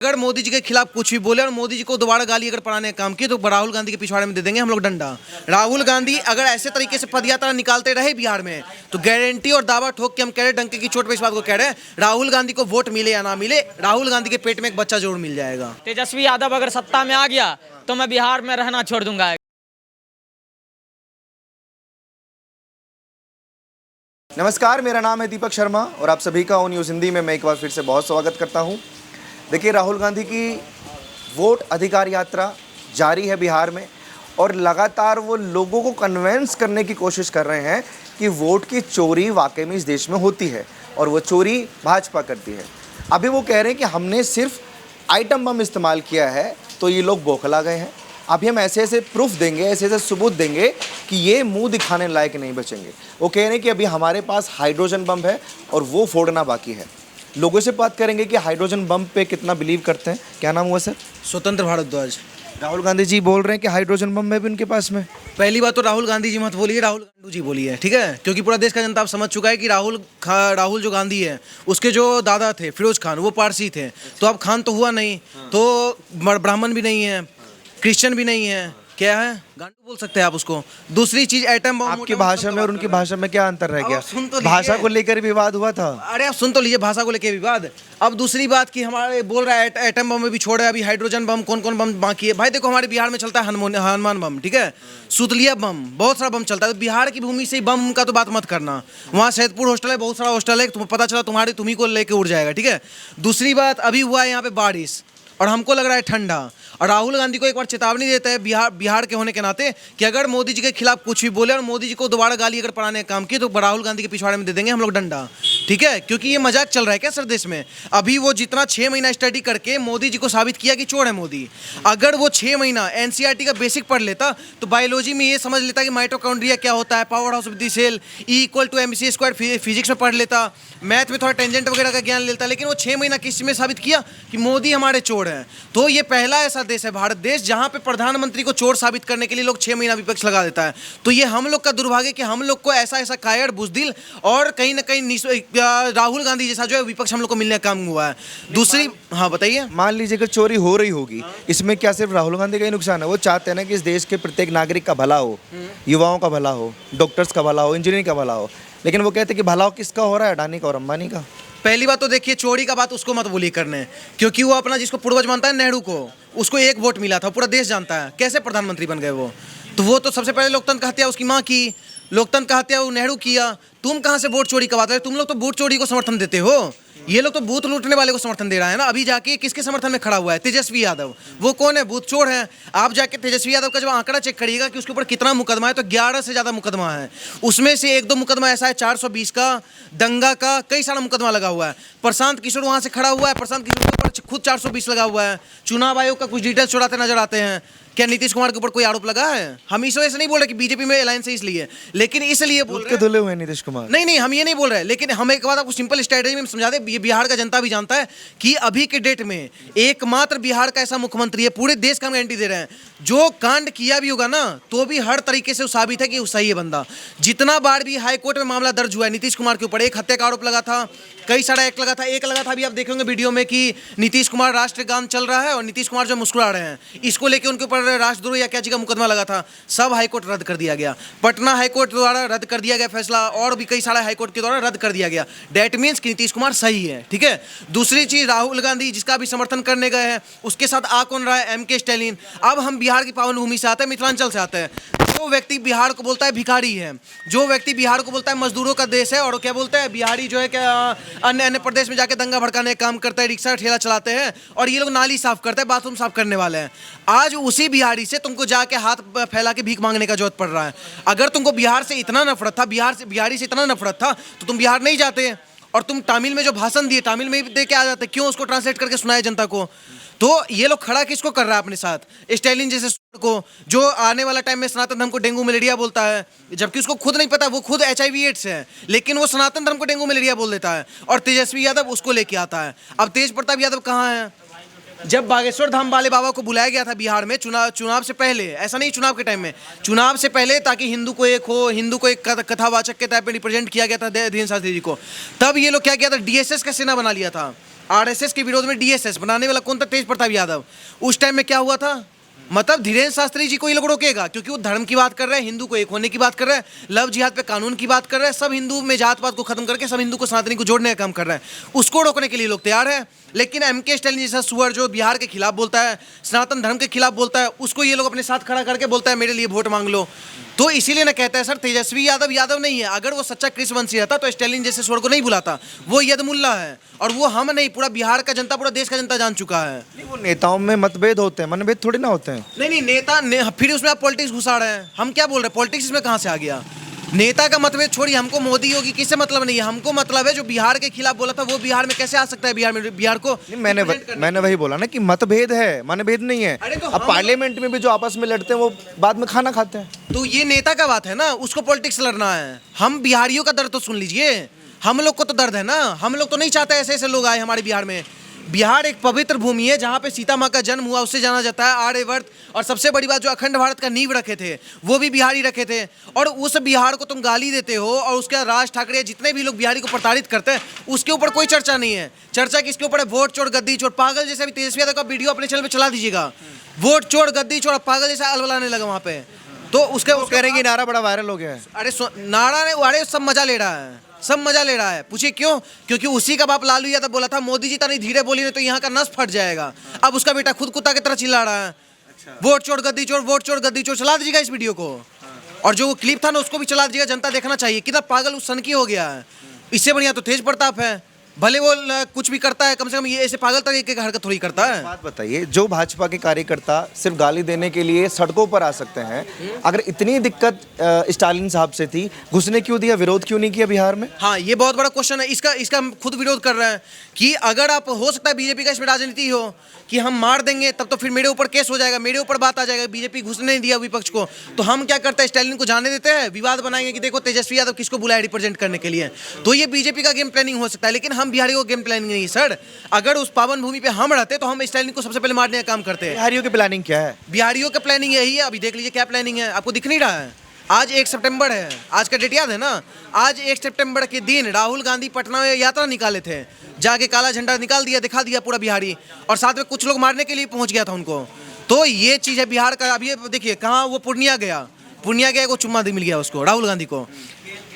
अगर मोदी जी के खिलाफ कुछ भी बोले और मोदी जी को दोबारा गाली अगर पढ़ाने का काम किए तो राहुल गांधी के पिछवाड़े में दे देंगे हम लोग डंडा। राहुल गांधी अगर ऐसे तरीके से पदयात्रा निकालते रहे बिहार में तो गारंटी और दावा ठोक के हम कह रहे, डंके की चोट पे इस बात को कह रहे हैं, राहुल गांधी को वोट मिले या ना मिले, राहुल गांधी के पेट में एक बच्चा जरूर मिल जाएगा। तेजस्वी यादव अगर सत्ता में आ गया तो मैं बिहार में रहना छोड़ दूंगा। नमस्कार, मेरा नाम है दीपक शर्मा और आप सभी का न्यूज़ हिंदी में मैं एक बार फिर से बहुत स्वागत करता हूं। देखिए, राहुल गांधी की वोट अधिकार यात्रा जारी है बिहार में और लगातार वो लोगों को कन्वेंस करने की कोशिश कर रहे हैं कि वोट की चोरी वाकई में इस देश में होती है और वो चोरी भाजपा करती है। अभी वो कह रहे हैं कि हमने सिर्फ आइटम बम इस्तेमाल किया है तो ये लोग बौखला गए हैं। अभी हम ऐसे ऐसे प्रूफ देंगे, ऐसे ऐसे सबूत देंगे कि ये मुंह दिखाने लायक नहीं बचेंगे। वो कह रहे हैं कि अभी हमारे पास हाइड्रोजन बम है और वो फोड़ना बाकी है। लोगों से बात करेंगे कि हाइड्रोजन बम पे कितना बिलीव करते हैं। क्या नाम हुआ सर? स्वतंत्र भारद्वाज। राहुल गांधी जी बोल रहे हैं कि हाइड्रोजन बम है भी उनके पास में। पहली बात तो राहुल गांधी जी मत बोलिए, राहुल गांधी जी बोलिए, ठीक है? क्योंकि पूरा देश का जनता अब समझ चुका है कि राहुल जो गांधी है उसके जो दादा थे फिरोज खान वो पारसी थे, तो अब खान तो हुआ नहीं, तो ब्राह्मण भी नहीं है, क्रिश्चियन भी नहीं है, क्या है, गांडू बोल सकते हैं आप उसको। दूसरी चीज एटम बम। आपकी भाषा में और उनकी भाषा में क्या अंतर रह गया? भाषा को लेकर विवाद हुआ था। अरे आप सुन तो लीजिए, भाषा को लेकर विवाद। अब दूसरी बात कि हमारे बोल रहा है एटम बम में भी छोड़ है, अभी हाइड्रोजन बम कौन कौन बम बाकी है। भाई देखो, हमारे बिहार में चलता है हनुमान बम, ठीक है, सुतलिया बम, बहुत सारा बम चलता है। तो बिहार की भूमि से बम का तो बात मत करना। वहाँ सैदपुर हॉस्टल है, बहुत सारा हॉस्टल है, तुम्हें पता चला तुम्ही को लेके उड़ जाएगा, ठीक है। दूसरी बात, अभी हुआ है यहाँ पे बारिश और हमको लग रहा है ठंडा, और राहुल गांधी को एक बार चेतावनी देता है बिहार के होने के नाते कि अगर मोदी जी के खिलाफ कुछ भी बोले और मोदी जी को दोबारा गाली अगर पढ़ाने का काम किए तो राहुल गांधी के पिछवाड़े में दे देंगे हम लोग डंडा, ठीक है। क्योंकि ये मजाक चल रहा है क्या सर देश में? अभी वो जितना 6 महीना स्टडी करके मोदी जी को साबित किया कि चोर है मोदी, अगर वो 6 महीना एनसीईआरटी का बेसिक पढ़ लेता तो बायोलॉजी में ये समझ लेता कि माइटोकॉन्ड्रिया क्या होता है, power house of the cell, E=mc², physics में पढ़ लेता, मैथ में थोड़ा टेंजेंट वगैरह का ज्ञान लेता। लेकिन वो 6 महीना किस में साबित किया कि मोदी हमारे चोर हैं। तो ये पहला ऐसा देश है भारत देश जहां पे प्रधानमंत्री को चोर साबित करने के लिए लोग 6 महीना विपक्ष लगा देता है। तो ये हम लोग का दुर्भाग्य कि हम लोग को ऐसा कायर, बुजदिल और कहीं ना कहीं राहुल गांधी जैसा जो है विपक्ष हम लोग को मिलने का काम हुआ है। दूसरी, हाँ बताइए। मान लीजिए कि चोरी हो रही होगी, इसमें क्या सिर्फ राहुल गांधी का ही नुकसान है? वो चाहते हैं ना कि इस देश के प्रत्येक नागरिक का भला हो, युवाओं का भला हो, डॉक्टर्स का भला हो, इंजीनियरिंग का भला हो। लेकिन वो कहते हैं कि भला हो किसका हो रहा है? अडानी का और अंबानी का। पहली बात तो देखिए, चोरी का बात उसको मत बोलिए करने, क्योंकि वो अपना जिसको पूर्वज मानता है नेहरू को, उसको 1 वोट मिला था, पूरा देश जानता है कैसे प्रधानमंत्री बन गए वो। तो वो तो सबसे पहले लोकतंत्र का हत्या उसकी माँ की, लोकतंत्र का हत्या वो नेहरू किया। तुम कहाँ से वोट चोरी का बात है? तुम लोग तो वोट चोरी को समर्थन देते हो, ये लोग तो बूथ लूटने वाले को समर्थन दे रहा है ना। अभी जाके किसके समर्थन में खड़ा हुआ है? तेजस्वी यादव। वो कौन है? बूथ चोर है। आप जाके तेजस्वी यादव का जब आंकड़ा चेक करिएगा कि उसके ऊपर कितना मुकदमा है, तो 11 से ज़्यादा मुकदमा है। उसमें से 1-2 मुकदमा ऐसा है 420 का, दंगा का, कई सारा मुकदमा लगा हुआ है। प्रशांत किशोर वहाँ से खड़ा हुआ है, प्रशांत किशोर के ऊपर खुद 420 लगा हुआ है। चुनाव आयोग का कुछ डिटेल्स चुराते नजर आते हैं। क्या नीतीश कुमार के ऊपर कोई आरोप लगा है? हम इस वजह से नहीं बोल रहे कि बीजेपी में अलायंस है इसलिए, लेकिन इसलिए बोल रहे हैं धुले हुए नीतीश कुमार। नहीं, हम ये नहीं बोल रहे, लेकिन हम एक बात आपको सिंपल स्ट्रेटजी में समझा दे। बिहार का जनता भी जानता है कि अभी के डेट में एकमात्र बिहार का ऐसा मुख्यमंत्री है, पूरे देश का हम गारंटी दे रहे हैं, जो कांड किया भी होगा ना तो भी हर तरीके से साबित है कि वो सही है बंदा। जितना बार भी हाई कोर्ट में मामला दर्ज हुआ है नीतीश कुमार के ऊपर, एक हत्या का आरोप लगा था, कई सारा एक्ट लगा था, एक लगा था अभी आप देखेंगे वीडियो में कि नीतीश कुमार राष्ट्रगान चल रहा है और नीतीश कुमार जो मुस्कुरा रहे हैं, इसको लेके उनके ऊपर राष्ट्रद्रोह या क्या चीज का मुकदमा लगा था, सब हाईकोर्ट रद्द कर दिया गया। पटना हाईकोर्ट द्वारा रद्द कर दिया गया फैसला, और भी कई सारा हाईकोर्ट के द्वारा रद्द कर दिया गया। डेट मीन्स कि नीतीश कुमार सही है, ठीक है। दूसरी चीज, राहुल गांधी जिसका भी समर्थन करने गए हैं उसके साथ आ कौन रहा है? MK Stalin. अब हम बिहार की पावन भूमि से आते हैं, मिथिलांचल से आते हैं। जो व्यक्ति बिहार को बोलता है भिखारी है, जो व्यक्ति बिहार को बोलता है मजदूरों का देश है, और क्या बोलता है बिहारी जो है क्या अन्य प्रदेश में जाके दंगा भड़काने का काम करता है, रिक्शा ठेला चलाते हैं और ये लोग नाली साफ करते हैं, बाथरूम साफ करने वाले हैं। आज उसी बिहारी से तुमको जाके हाथ फैला के भीख मांगने का जरूरत पड़ रहा है। अगर तुमको बिहार से इतना नफरत था, बिहारी से इतना नफरत था तो तुम बिहार नहीं जाते और तुम तमिल में जो भाषण दिए तमिल में भी दे के आ जाते। क्यों उसको ट्रांसलेट करके सुनाए जनता को? तो ये लोग खड़ा किसको कर रहा है अपने साथ? स्टालिन जैसे को, जो आने वाला टाइम में सनातन धर्म को डेंगू मलेरिया बोलता है, जबकि उसको खुद नहीं पता, वो खुद HIV एड्स है, लेकिन वो सनातन धर्म को डेंगू मलेरिया बोल देता है। और तेजस्वी यादव उसको लेके आता है। अब तेज प्रताप यादव कहाँ है? जब बागेश्वर धाम वाले बाबा को बुलाया गया था बिहार में चुनाव से पहले, ऐसा नहीं चुनाव के टाइम में, चुनाव से पहले, ताकि हिंदू को एक हो, हिंदू को एक कथावाचक के टाइप में रिप्रेजेंट किया गया था धीरेन्द्र शास्त्री जी को, तब ये लोग क्या किया था? DSS का सेना बना लिया था। आरएसएस के विरोध में डीएसएस बनाने वाला कौन था? तेज प्रताप यादव। उस टाइम में क्या हुआ था? मतलब धीरेन्द्र शास्त्री जी को ये लोग रोकेगा, क्योंकि वो धर्म की बात कर रहे हैं, हिंदू को एक होने की बात कर रहे हैं, लव जिहाद पे कानून की बात कर रहे हैं, सब हिंदू में जात पात को खत्म करके सब हिंदू को सनातनी को जोड़ने का काम कर रहे हैं। उसको रोकने के लिए लोग तैयार हैं। लेकिन एमके स्टालिन जैसा सुअर जो बिहार के खिलाफ बोलता है, सनातन धर्म के खिलाफ बोलता है, उसको ये लोग अपने साथ खड़ा करके बोलता है मेरे लिए वोट मांग लो। तो इसीलिए ना कहता है सर तेजस्वी यादव यादव नहीं है। अगर वो सच्चा कृष्णवंशी रहता तो स्टालिन जैसे सुअर को नहीं बुलाता। वो यदमुल्ला है, और वो हम नहीं, पूरा बिहार का जनता, पूरा देश का जनता जान चुका है। नहीं, वो नेताओं में मतभेद होते हैं, मनभेद थोड़ी ना होते हैं। नहीं नेता फिर उसमें आप पॉलिटिक्स घुसा रहे हैं। हम क्या बोल रहे हैं? पॉलिटिक्स इसमें कहाँ से आ गया? नेता का मतभेद छोड़िए, हमको मोदी योगी किससे मतलब नहीं है। हमको मतलब है जो बिहार के खिलाफ बोला था वो बिहार में कैसे आ सकता है? बिहार को नहीं, मैंने वही बोला ना कि मतभेद है, मनभेद नहीं है। अरे तो अब पार्लियामेंट में भी जो आपस में लड़ते हैं वो बाद में खाना खाते हैं। तो ये नेता का बात है ना, उसको पॉलिटिक्स लड़ना है। हम बिहारियों का दर्द तो सुन लीजिए, हम लोग को तो दर्द है ना। हम लोग तो नहीं चाहते ऐसे ऐसे लोग आए हमारे बिहार में। बिहार एक पवित्र भूमि है जहाँ पे सीता माँ का जन्म हुआ, उससे जाना जाता है आर्यवर्त। और सबसे बड़ी बात, जो अखंड भारत का नींव रखे थे वो भी बिहारी रखे थे। और उस बिहार को तुम गाली देते हो, और उसके राज ठाकरे जितने भी लोग बिहारी को प्रताड़ित करते हैं उसके ऊपर कोई चर्चा नहीं है। चर्चा किसके ऊपर है? वोट चोर गद्दी चोर पागल जैसे। अभी तेजस्वी यादव का वीडियो अपने चैनल पे चला दीजिएगा, वोट चोर गद्दी चोर पागल जैसा अलबलाने लगा वहाँ पे। तो उसके करेंगे नारा बड़ा वायरल हो गया है। अरे नारा ने, अरे सब मजा ले रहा है, सब मजा ले रहा है। पूछिए क्यों? क्योंकि उसी का बाप लालू यादव बोला था मोदी जी तनी धीरे बोली नहीं तो यहाँ का नस फट जाएगा। अब उसका बेटा खुद कुत्ता की तरह चिल्ला रहा है, वोट चोर गद्दी चोर, वोट चोर गद्दी चोर। चला दीजिएगा इस वीडियो को, और जो वो क्लिप था ना उसको भी चला दीजिएगा। जनता देखना चाहिए कितना पागल उस सन की हो गया है। इससे बढ़िया तो तेज प्रताप है, भले वो कुछ भी करता है, कम से कम ये ऐसे पागल तरीके का हरकत थोड़ी करता है। बात बताइए, जो भाजपा के कार्यकर्ता सिर्फ गाली देने के लिए सड़कों पर आ सकते हैं, अगर इतनी दिक्कत स्टालिन साहब से थी, घुसने क्यों दिया, विरोध क्यों नहीं किया बिहार में? हाँ, ये बहुत बड़ा क्वेश्चन है। इसका हम खुद विरोध कर रहे हैं कि अगर आप, हो सकता है बीजेपी का इसमें राजनीति हो कि हम मार देंगे तब तो फिर मेरे ऊपर केस हो जाएगा, मेरे ऊपर बात आ जाएगा, बीजेपी घुसने नहीं दिया विपक्ष को। तो हम क्या करते हैं, स्टालिन को जाने देते हैं, विवाद बनाएंगे कि देखो तेजस्वी यादव किसको बुलाया रिप्रेजेंट करने के लिए। तो ये बीजेपी का गेम प्लानिंग हो सकता है, लेकिन हम बिहारियों को गेम प्लानिंग नहीं सर। अगर उस पावन भूमि पे हम रहते तो हम स्टालिन को सबसे पहले मारने का काम करते हैं। बिहारियों की प्लानिंग क्या है? बिहारियों का प्लानिंग यही है, अभी देख लीजिए क्या प्लानिंग है, आपको दिख नहीं रहा है। आज 1 सितंबर है, आज का डेट याद है ना? आज 1 सितंबर के दिन राहुल गांधी पटना में यात्रा निकाले थे, जाके काला झंडा निकाल दिया, दिखा दिया पूरा बिहारी, और साथ में कुछ लोग मारने के लिए पहुंच गया था उनको। तो ये चीज़ है बिहार का। अभी देखिए कहाँ वो पूर्णिया गया, वो चुम्मा मिल गया उसको, राहुल गांधी को।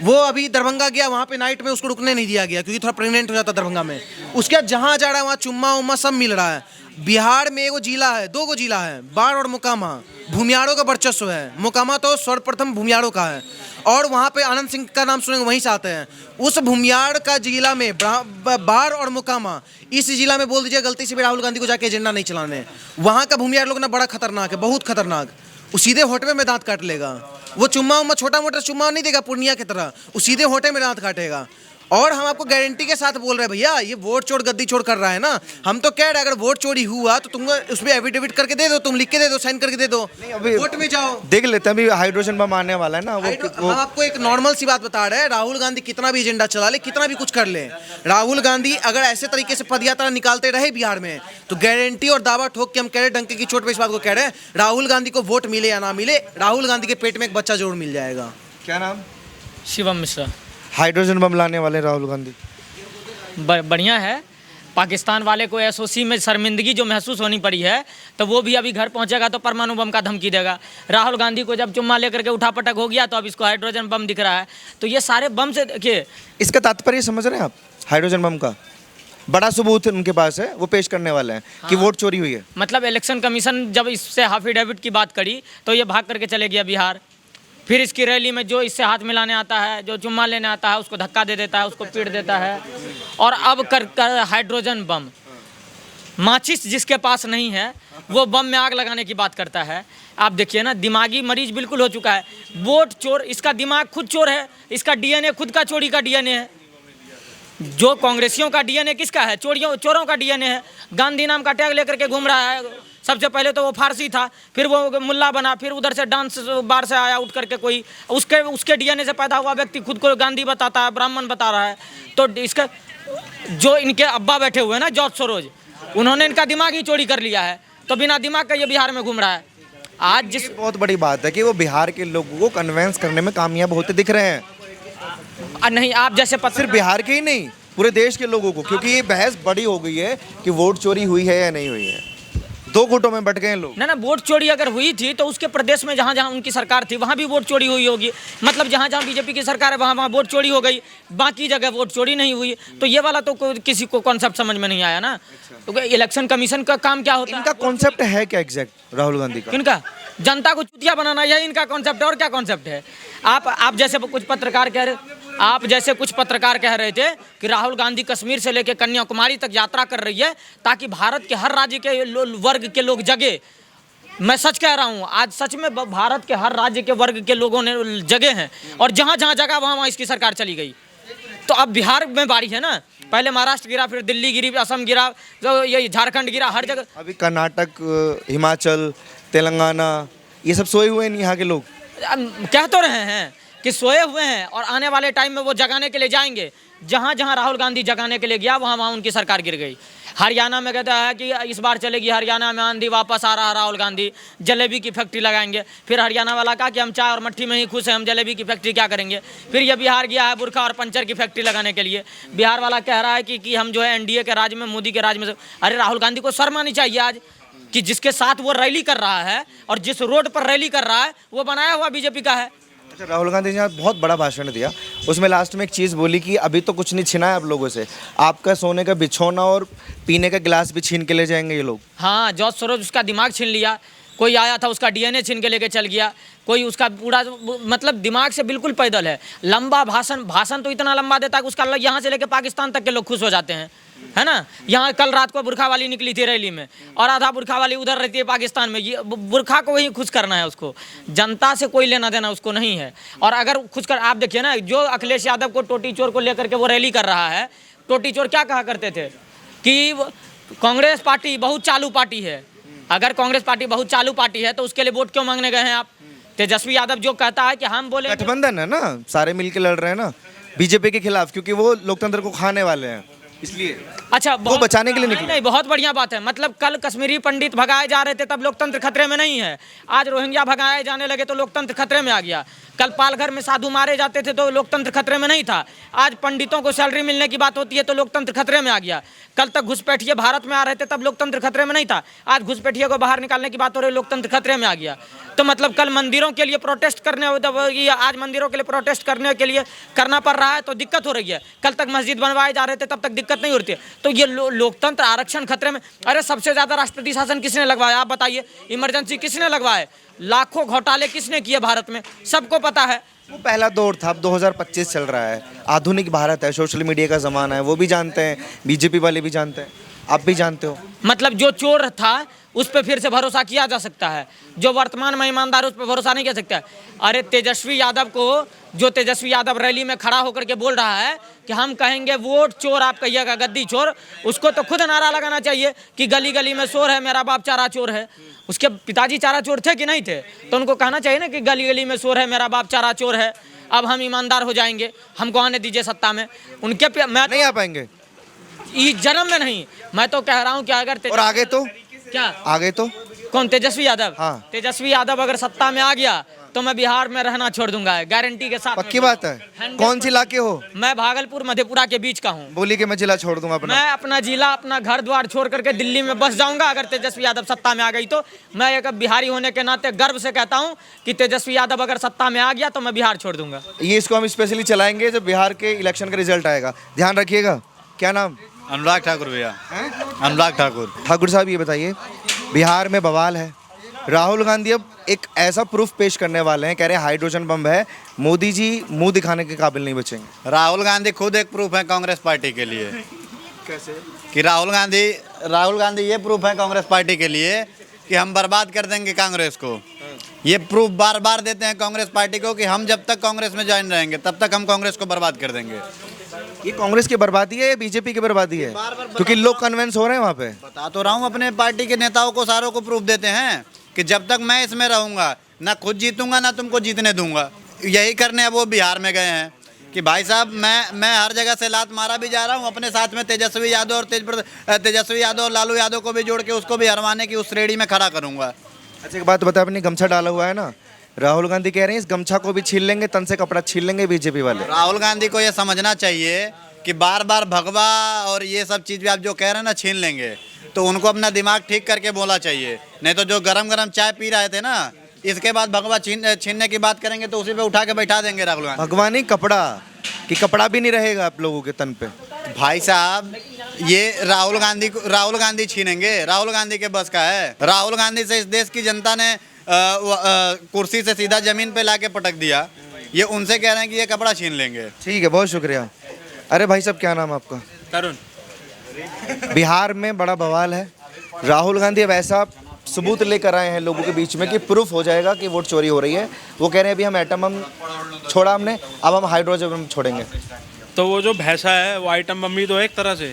वो अभी दरभंगा गया, वहाँ पे नाइट में उसको रुकने नहीं दिया गया क्योंकि थोड़ा प्रेग्नेंट हो जाता दरभंगा में। उसके बाद जहाँ जा रहा है वहाँ चुम्मा उम्मा सब मिल रहा है। बिहार में एगो जिला है, 2 जिला है, बाढ़ और मोकामा। भूमियारों का वर्चस्व है, मोकामा तो सर्वप्रथम भूमियारों का है। और वहाँ पे आनंद सिंह का नाम सुनेंगे, वहीं से आते हैं। उस भूमियार का जिला में बाढ़ और मोकामा, इस जिला में बोल दीजिए गलती से भी राहुल गांधी को जाके एजेंडा नहीं चलाने। वहाँ का भूमियार लोग ना बड़ा खतरनाक है, बहुत खतरनाक। वो सीधे होठे में दांत काट लेगा। वो चुम्मा उम्मा छोटा मोटा चुम्मा नहीं देगा पूर्णिया की तरह, वो सीधे होठे में दांत काटेगा। और हम आपको गारंटी के साथ बोल रहे हैं भैया, ये वोट चोर गद्दी चोर कर रहा है ना। हम तो कह रहे हैं अगर वोट चोरी हुआ तो तुम उसमें एफिडेविट करके दे दो, तुम लिख के दे दो, साइन करके दे दो, अभी कोर्ट में जाओ, देख लेते हैं। अभी हाइड्रोजन बम आने वाला है ना, हम आपको एक नॉर्मल सी बात बता रहे हैं। राहुल गांधी कितना भी एजेंडा चला ले, कितना भी कुछ कर ले, राहुल गांधी अगर ऐसे तरीके से पदयात्रा निकालते रहे बिहार में तो गारंटी और दावा ठोक के हम कह रहे, डंके की चोट पे इस बात को कह रहे हैं, राहुल गांधी को वोट मिले या ना मिले, राहुल गांधी के पेट में एक बच्चा जरूर मिल जाएगा। क्या नाम? शिवम मिश्रा। हाइड्रोजन बम लाने वाले राहुल गांधी बढ़िया है। पाकिस्तान वाले को एसओसी में शर्मिंदगी जो महसूस होनी पड़ी है, तो वो भी अभी घर पहुंचेगा तो परमाणु बम का धमकी देगा। राहुल गांधी को जब चुम्मा लेकर के उठापटक हो गया तो अब इसको हाइड्रोजन बम दिख रहा है। तो ये सारे बम से देखिए, इसका तात्पर्य समझ रहे हैं आप? हाइड्रोजन बम का बड़ा सबूत उनके पास है, वो पेश करने वाले हैं कि वोट चोरी हुई है। मतलब इलेक्शन कमीशन जब इससे एफिडेविट की बात करी तो ये भाग करके चले गया बिहार। फिर इसकी रैली में जो इससे हाथ मिलाने आता है, जो चुम्मा लेने आता है, उसको धक्का दे देता है, उसको पीट देता है। और अब कर हाइड्रोजन बम, माचिस जिसके पास नहीं है वो बम में आग लगाने की बात करता है। आप देखिए ना, दिमागी मरीज बिल्कुल हो चुका है। वोट चोर, इसका दिमाग खुद चोर है, इसका डीएनए खुद का चोरी का डीएनए है। जो कांग्रेसियों का डीएनए किसका है? चोरों का डीएनए है। गांधी नाम का टैग लेकर के घूम रहा है। सबसे पहले तो वो फारसी था, फिर वो मुल्ला बना, फिर उधर से डांस बार से आया उठ करके कोई, उसके डीएनए से पैदा हुआ व्यक्ति खुद को गांधी बताता है, ब्राह्मण बता रहा है। तो इसका जो इनके अब्बा बैठे हुए हैं ना, जॉर्ज सोरोज, उन्होंने इनका दिमाग ही चोरी कर लिया है। तो बिना दिमाग का ये बिहार में घूम रहा है। आज जिस बहुत बड़ी बात है कि वो बिहार के लोगों को कन्वेंस करने में कामयाब होते दिख रहे हैं। नहीं, आप जैसे सिर्फ बिहार के ही नहीं, पूरे देश के लोगों को, क्योंकि ये बहस बड़ी हो गई है कि वोट चोरी हुई है या नहीं हुई है। दो गुटों में बट गए हैं लोग। ना वोट चोरी अगर हुई थी तो उसके प्रदेश में जहाँ जहाँ उनकी सरकार थी वहाँ भी वोट चोरी हुई होगी। मतलब जहाँ जहाँ बीजेपी की सरकार है वहाँ वहाँ वोट चोरी हो गई, बाकी जगह वोट चोरी नहीं हुई। तो ये वाला तो किसी को कॉन्सेप्ट समझ में नहीं आया ना। तो इलेक्शन कमीशन का काम क्या होता है? इनका कॉन्सेप्ट है क्या एग्जैक्ट राहुल गांधी का? इनका जनता को चुतिया बनाना, यही इनका कॉन्सेप्ट है। और क्या कॉन्सेप्ट है? आप जैसे कुछ पत्रकार कह रहे थे कि राहुल गांधी कश्मीर से लेकर कन्याकुमारी तक यात्रा कर रही है ताकि भारत के हर राज्य के वर्ग के लोग जगे। मैं सच कह रहा हूँ, आज सच में भारत के हर राज्य के वर्ग के लोगों ने जगे हैं और जहाँ जहाँ जगह वहाँ वहाँ इसकी सरकार चली गई। तो अब बिहार में बारी है ना, पहले महाराष्ट्र गिरा, फिर दिल्ली गिरी, असम गिरा, तो ये झारखंड गिरा, हर जगह। अभी कर्नाटक, हिमाचल, तेलंगाना, ये सब सोए हुए हैं यहाँ के लोग। कह तो रहे हैं कि सोए हुए हैं और आने वाले टाइम में वो जगाने के लिए जाएंगे। जहाँ जहाँ राहुल गांधी जगाने के लिए गया वहाँ वहाँ उनकी सरकार गिर गई। हरियाणा में कहता है कि इस बार चलेगी हरियाणा में आंधी, वापस आ रहा राहुल गांधी, जलेबी की फैक्ट्री लगाएंगे। फिर हरियाणा वाला कहा कि हम चाय और मट्ठी में ही खुश हैं, हम जलेबी की फैक्ट्री क्या करेंगे। फिर ये बिहार गया है बुरखा और पंचर की फैक्ट्री लगाने के लिए। बिहार वाला कह रहा है कि हम जो है एनडीए के राज में, मोदी के राज में। अरे राहुल गांधी को शर्म आनी चाहिए आज कि जिसके साथ वो रैली कर रहा है और जिस रोड पर रैली कर रहा है वो बनाया हुआ बीजेपी का है। अच्छा, राहुल गांधी ने आज बहुत बड़ा भाषण दिया, उसमें लास्ट में एक चीज़ बोली कि अभी तो कुछ नहीं छिना है आप लोगों से, आपका सोने का बिछौना और पीने का गिलास भी छीन के ले जाएंगे ये लोग। हाँ, जॉर्ज सोरोज उसका दिमाग छीन लिया, कोई आया था उसका डीएनए छीन के लेके चल गया, कोई उसका पूरा मतलब दिमाग से बिल्कुल पैदल है। लंबा भाषण तो इतना लंबा देता है कि उसका यहाँ से लेके पाकिस्तान तक के लोग खुश हो जाते हैं, है ना। यहाँ कल रात को बुरखा वाली निकली थी रैली में और आधा बुरखा वाली उधर रहती है पाकिस्तान में। ये बुरखा को ही खुश करना है उसको, जनता से कोई लेना देना उसको नहीं है। और अगर खुश कर, आप देखिए ना, जो अखिलेश यादव को टोटी चोर को लेकर के वो रैली कर रहा है, टोटी चोर क्या कहा करते थे कि कांग्रेस पार्टी बहुत चालू पार्टी है। अगर कांग्रेस पार्टी बहुत चालू पार्टी है तो उसके लिए वोट क्यों मांगने गए हैं आप? तेजस्वी यादव जो कहता है कि हम बोले, गठबंधन है ना, सारे मिलके लड़ रहे हैं ना बीजेपी के खिलाफ, क्योंकि वो लोकतंत्र को खाने वाले हैं, इसलिए अच्छा वो बचाने के लिए निकले। नहीं, बहुत बढ़िया बात है। मतलब कल कश्मीरी पंडित भगाए जा रहे थे तब लोकतंत्र खतरे में नहीं है, आज रोहिंग्या भगाए जाने लगे तो लोकतंत्र खतरे में आ गया। कल पालघर में साधु मारे जाते थे तो लोकतंत्र खतरे में नहीं था, आज पंडितों को सैलरी मिलने की बात होती है तो लोकतंत्र खतरे में आ गया। कल तक घुसपैठिए भारत में आ रहे थे तब लोकतंत्र खतरे में नहीं था, आज घुसपैठिए को बाहर निकालने की बात हो रही है, लोकतंत्र खतरे में आ गया। तो मतलब कल मंदिरों के लिए प्रोटेस्ट करने, आज मंदिरों के लिए प्रोटेस्ट करने के लिए करना पड़ रहा है तो दिक्कत हो रही है। कल तक मस्जिद बनवाए जा रहे थे तब तक दिक्कत नहीं होती है। तो ये लोकतंत्र आरक्षण खतरे में। अरे सबसे ज्यादा राष्ट्रपति शासन किसने लगवाया आप बताइए? इमरजेंसी किसने लगवाए? लाखों घोटाले किसने किए भारत में, सबको पता है। वो पहला दौर था, अब 2025 चल रहा है, आधुनिक भारत है, सोशल मीडिया का ज़माना है, वो भी जानते हैं, बीजेपी वाले भी जानते हैं, आप भी जानते हो। मतलब जो चोर था उस पर फिर से भरोसा किया जा सकता है, जो वर्तमान में ईमानदार उस पर भरोसा नहीं किया सकता है। अरे तेजस्वी यादव को, जो तेजस्वी यादव रैली में खड़ा होकर के बोल रहा है कि हम कहेंगे वोट चोर, आप कहिएगा गद्दी चोर, उसको तो खुद नारा लगाना चाहिए कि गली गली में शोर है, मेरा बाप चारा चोर है। उसके पिताजी चारा चोर थे कि नहीं थे? तो उनको कहना चाहिए ना कि गली गली में शोर है, मेरा बाप चारा चोर है, अब हम ईमानदार हो जाएंगे, हमको आने दीजिए सत्ता में। उनके मैं नहीं आ पाएंगे इस जन्म में नहीं। मैं तो कह रहा हूँ कि अगर और आगे तो क्या आगे तो कौन? तेजस्वी यादव। हाँ। तेजस्वी यादव अगर सत्ता में आ गया तो मैं बिहार में रहना छोड़ दूंगा, गारंटी के साथ। पक्की बात है। कौन सी इलाके हो? मैं भागलपुर मधेपुरा के बीच का हूँ। बोली कि मैं जिला छोड़ दूंगा अपना। मैं अपना जिला, अपना घर द्वार छोड़ करके दिल्ली में बस जाऊंगा अगर तेजस्वी यादव सत्ता में आ गई तो। मैं एक बिहारी होने के नाते गर्व से कहता हूँ कि तेजस्वी यादव अगर सत्ता में आ गया तो मैं बिहार छोड़ दूंगा। ये इसको हम स्पेशली चलाएंगे जब बिहार के इलेक्शन का रिजल्ट आएगा, ध्यान रखिएगा। क्या नाम? अनुराग ठाकुर भैया। अनुराग ठाकुर। ठाकुर साहब ये बताइए, बिहार में बवाल है, राहुल गांधी अब एक ऐसा प्रूफ पेश करने वाले हैं, कह रहे हैं हाइड्रोजन बम है, मोदी जी मुंह दिखाने के काबिल नहीं बचेंगे। राहुल गांधी खुद एक प्रूफ है कांग्रेस पार्टी के लिए। कैसे? कि राहुल गांधी ये प्रूफ है कांग्रेस पार्टी के लिए कि हम बर्बाद कर देंगे कांग्रेस को। ये प्रूफ बार बार देते हैं कांग्रेस पार्टी को कि हम जब तक कांग्रेस में ज्वाइन रहेंगे तब तक हम कांग्रेस को बर्बाद कर देंगे। ये कांग्रेस की बर्बादी है या बीजेपी की बर्बादी है? क्योंकि लोग कन्विंस हो रहे हैं वहाँ पे। बता तो रहा हूँ, अपने पार्टी के नेताओं को सारों को प्रूफ देते हैं कि जब तक मैं इसमें रहूँगा ना खुद जीतूंगा ना तुमको जीतने दूंगा। यही करने अब वो बिहार में गए हैं कि भाई साहब मैं हर जगह से लात मारा भी जा रहा हूँ, अपने साथ में तेजस्वी यादव और लालू यादव को भी जोड़ के उसको भी हरवाने की उस श्रेणी में खड़ा करूँगा। अच्छा एक बात बता, अपनी गमछा डाला हुआ है ना, राहुल गांधी कह रहे हैं इस गमछा को भी छीन लेंगे, तन से कपड़ा छीन लेंगे बीजेपी वाले। राहुल गांधी को ये समझना चाहिए कि बार बार भगवा और ये सब चीज़ भी आप जो कह रहे हैं ना छीन लेंगे, तो उनको अपना दिमाग ठीक करके बोलना चाहिए। नहीं तो जो गरम गरम चाय पी रहे थे ना, इसके बाद भगवा छीनने की बात करेंगे तो उसी पे उठा के बैठा देंगे राहुल गांधी। भगवान नहीं, कपड़ा कि कपड़ा भी नहीं रहेगा आप लोगों के तन पे। भाई साहब, ये राहुल गांधी छीनेंगे? राहुल गांधी के बस का है? राहुल गांधी से इस देश की जनता ने कुर्सी से सीधा जमीन पे लाके पटक दिया। ये उनसे कह रहे हैं कि ये कपड़ा छीन लेंगे। ठीक है, बहुत शुक्रिया। अरे भाई साहब, क्या नाम है आपका? तरुण। बिहार में बड़ा बवाल है। राहुल गांधी अब ऐसा सबूत लेकर आए हैं लोगों के बीच में कि प्रूफ हो जाएगा कि वोट चोरी हो रही है। वो कह रहे हैं अभी हम एटम बम छोड़ा हमने, अब हम हाइड्रोजन बम छोड़ेंगे। तो वो जो भैंसा है वो आइटम बम भी तो एक तरह से,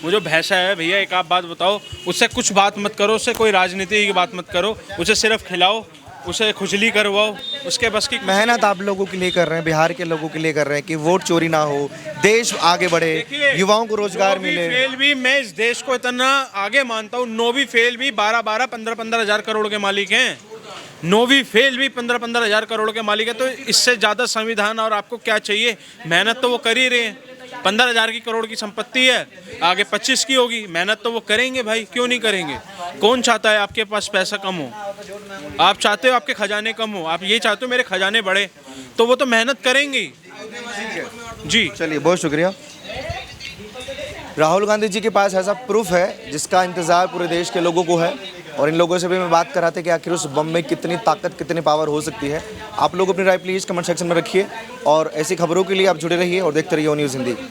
वो जो भैंसा है भैया, एक आप बात बताओ, उससे कुछ बात मत करो, उससे कोई राजनीति की बात मत करो, उसे सिर्फ खिलाओ, उसे खुजली करवाओ, उसके बस की मेहनत आप लोगों के लिए कर रहे हैं, बिहार के लोगों के लिए कर रहे हैं कि वोट चोरी ना हो, देश आगे बढ़े, युवाओं को रोजगार मिले। फेल भी मैं इस देश को इतना आगे मानता हूँ, नो भी फेल भी 12-12, 15-15 हज़ार करोड़ के मालिक हैं। नो भी फेल भी 15-15 हज़ार करोड़ के मालिक है। तो इससे ज़्यादा संविधान और आपको क्या चाहिए? मेहनत तो वो कर ही रहे हैं। 15,000 की करोड़ की संपत्ति है, आगे 25 की होगी। मेहनत तो वो करेंगे भाई, क्यों नहीं करेंगे? कौन चाहता है आपके पास पैसा कम हो? आप चाहते हो आपके खजाने कम हो? आप ये चाहते हो मेरे खजाने बढ़े? तो वो तो मेहनत करेंगे जी। चलिए, बहुत शुक्रिया। राहुल गांधी जी के पास ऐसा प्रूफ है जिसका इंतज़ार पूरे देश के लोगों को है, और इन लोगों से भी मैं बात कर रहा था कि आखिर उस बम में कितनी ताकत, कितनी पावर हो सकती है। आप लोग अपनी राय प्लीज़ कमेंट सेक्शन में रखिए, और ऐसी खबरों के लिए आप जुड़े रहिए और देखते रहिए ओ न्यूज़ हिंदी।